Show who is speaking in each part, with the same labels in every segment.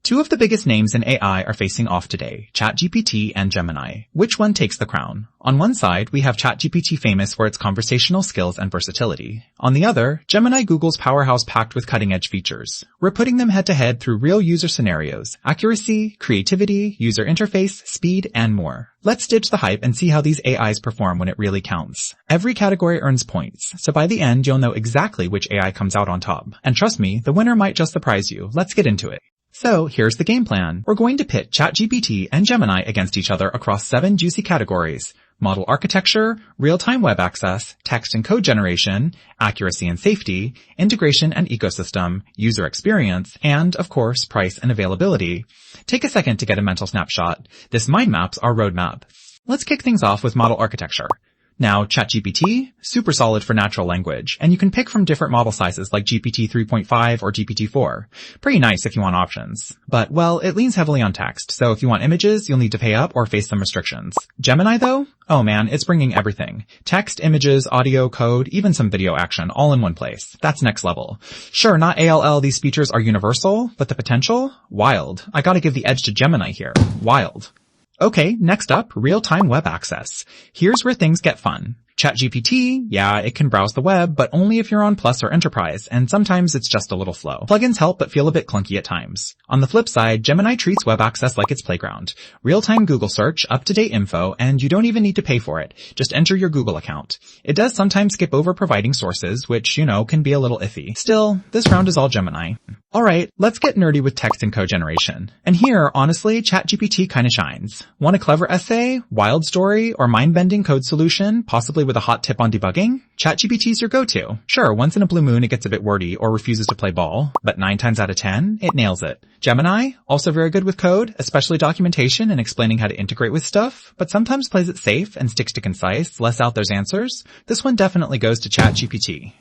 Speaker 1: Two of the biggest names in AI are facing off today, ChatGPT and Gemini. Which one takes the crown? On one side, we have ChatGPT famous for its conversational skills and versatility. On the other, Gemini, Google's powerhouse packed with cutting-edge features. We're putting them head-to-head through real user scenarios, accuracy, creativity, user interface, speed, and more. Let's ditch the hype and see how these AIs perform when it really counts. Every category earns points, so by the end you'll know exactly which AI comes out on top. And trust me, the winner might just surprise you. Let's get into it. So here's the game plan. We're going to pit ChatGPT and Gemini against each other across 7 juicy categories: model architecture, real-time web access, text and code generation, accuracy and safety, integration and ecosystem, user experience, and, of course, price and availability. Take a second to get a mental snapshot. This mind maps our roadmap. Let's kick things off with model architecture. Now, ChatGPT, super solid for natural language, and you can pick from different model sizes like GPT 3.5 or GPT-4. Pretty nice if you want options. But, well, it leans heavily on text, so if you want images, you'll need to pay up or face some restrictions. Gemini, though? Oh man, it's bringing everything. Text, images, audio, code, even some video action, all in one place. That's next level. Sure, not ALL, these features are universal, but the potential? Wild. I gotta give the edge to Gemini here. Wild. Okay, next up, real-time web access. Here's where things get fun. ChatGPT, yeah, it can browse the web, but only if you're on Plus or Enterprise, and sometimes it's just a little slow. Plugins help but feel a bit clunky at times. On the flip side, Gemini treats web access like its playground. Real-time Google search, up-to-date info, and you don't even need to pay for it. Just enter your Google account. It does sometimes skip over providing sources, which, can be a little iffy. Still, this round is all Gemini. Alright, let's get nerdy with text and code generation. And here, honestly, ChatGPT kinda shines. Want a clever essay, wild story, or mind-bending code solution, possibly with a hot tip on debugging? ChatGPT's your go-to. Sure, once in a blue moon it gets a bit wordy or refuses to play ball, but 9 times out of 10, it nails it. Gemini, also very good with code, especially documentation and explaining how to integrate with stuff, but sometimes plays it safe and sticks to concise, less out there's answers. This one definitely goes to ChatGPT.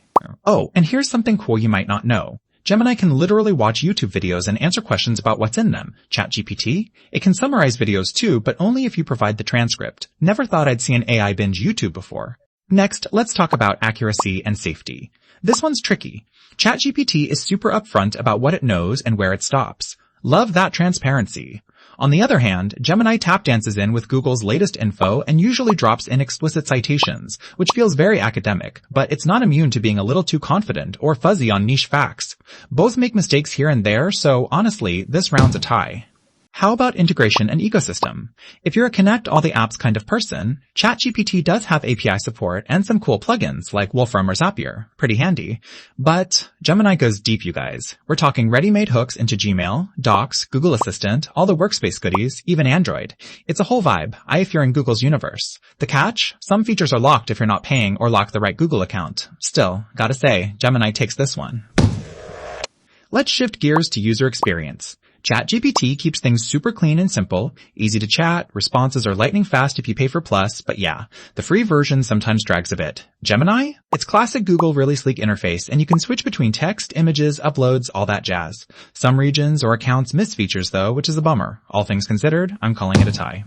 Speaker 1: Oh, and here's something cool you might not know. Gemini can literally watch YouTube videos and answer questions about what's in them. ChatGPT? It can summarize videos too, but only if you provide the transcript. Never thought I'd see an AI binge YouTube before. Next, let's talk about accuracy and safety. This one's tricky. ChatGPT is super upfront about what it knows and where it stops. Love that transparency. On the other hand, Gemini tap dances in with Google's latest info and usually drops in explicit citations, which feels very academic, but it's not immune to being a little too confident or fuzzy on niche facts. Both make mistakes here and there, so honestly, this round's a tie. How about integration and ecosystem? If you're a connect all the apps kind of person, ChatGPT does have API support and some cool plugins like Wolfram or Zapier. Pretty handy. But Gemini goes deep, you guys. We're talking ready-made hooks into Gmail, Docs, Google Assistant, all the workspace goodies, even Android. It's a whole vibe, if you're in Google's universe. The catch? Some features are locked if you're not paying or lock the right Google account. Still, gotta say, Gemini takes this one. Let's shift gears to user experience. ChatGPT keeps things super clean and simple, easy to chat, responses are lightning fast if you pay for Plus, but yeah, the free version sometimes drags a bit. Gemini? It's classic Google really sleek interface, and you can switch between text, images, uploads, all that jazz. Some regions or accounts miss features though, which is a bummer. All things considered, I'm calling it a tie.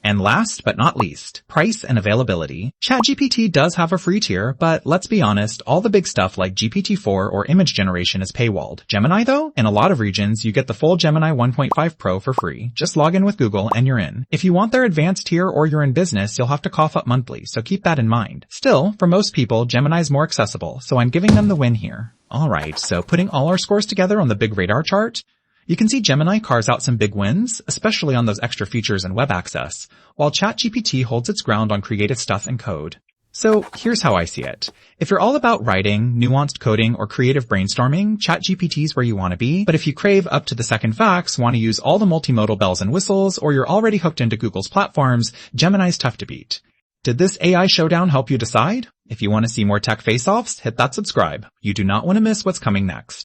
Speaker 1: And last but not least, price and availability. ChatGPT does have a free tier, but let's be honest, all the big stuff like GPT-4 or image generation is paywalled. Gemini though, in a lot of regions, you get the full Gemini 1.5 Pro for free. Just log in with Google and you're in. If you want their advanced tier or you're in business, you'll have to cough up monthly, so keep that in mind. Still, for most people, Gemini's more accessible, so I'm giving them the win here. Alright, so putting all our scores together on the big radar chart, you can see Gemini carves out some big wins, especially on those extra features and web access, while ChatGPT holds its ground on creative stuff and code. So here's how I see it. If you're all about writing, nuanced coding, or creative brainstorming, ChatGPT's where you want to be. But if you crave up to the second facts, want to use all the multimodal bells and whistles, or you're already hooked into Google's platforms, Gemini's tough to beat. Did this AI showdown help you decide? If you want to see more tech face-offs, hit that subscribe. You do not want to miss what's coming next.